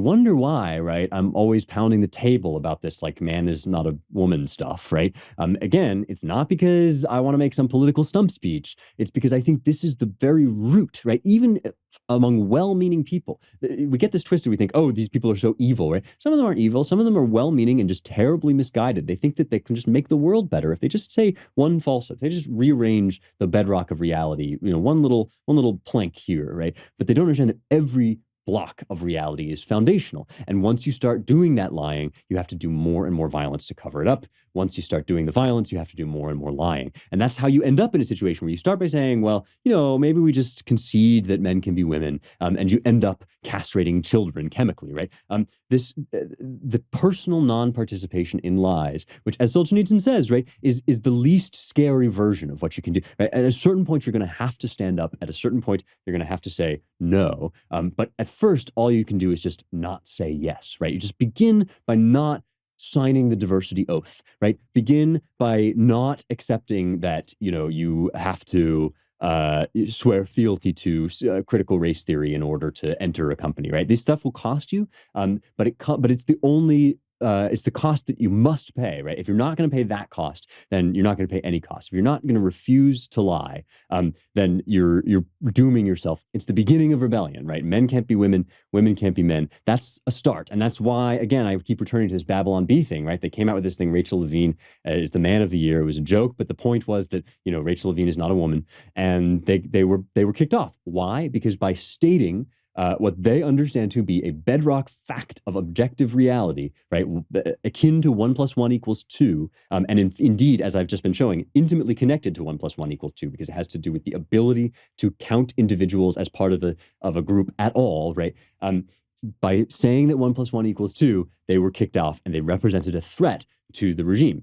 wonder why, right, I'm always pounding the table about this, like, man is not a woman stuff, right? Again, it's not because I want to make some political stump speech. It's because I think this is the very root, right? Even among well-meaning people, we get this twisted. We think, oh, these people are so evil, right? Some of them aren't evil. Some of them are well-meaning and just terribly misguided. They think that they can just make the world better if they just say one falsehood. They just rearrange the bedrock of reality, one little plank here, right? But they don't understand that every block of reality is foundational. And once you start doing that lying, you have to do more and more violence to cover it up. Once you start doing the violence, you have to do more and more lying. And that's how you end up in a situation where you start by saying, well, maybe we just concede that men can be women, and you end up castrating children chemically, right? The personal non-participation in lies, which, as Solzhenitsyn says, right, is the least scary version of what you can do. Right? At a certain point, you're going to have to stand up. At a certain point, you're going to have to say no. But at first, all you can do is just not say yes, right? You just begin by not signing the diversity oath, right? Begin by not accepting that, you have to swear fealty to critical race theory in order to enter a company, right? This stuff will cost you, but it's the only it's the cost that you must pay, right? If you're not going to pay that cost, then you're not going to pay any cost. If you're not going to refuse to lie, then you're dooming yourself. It's the beginning of rebellion, right? Men can't be women, women can't be men. That's a start, and that's why, again, I keep returning to this Babylon Bee thing, right? They came out with this thing. Rachel Levine is the man of the year. It was a joke, but the point was that Rachel Levine is not a woman, and they were kicked off. Why? Because by stating what they understand to be a bedrock fact of objective reality, right, akin to 1 + 1 = 2, and indeed, as I've just been showing, intimately connected to 1 + 1 = 2, because it has to do with the ability to count individuals as part of a group at all, right? By saying that 1 + 1 = 2, they were kicked off, and they represented a threat to the regime.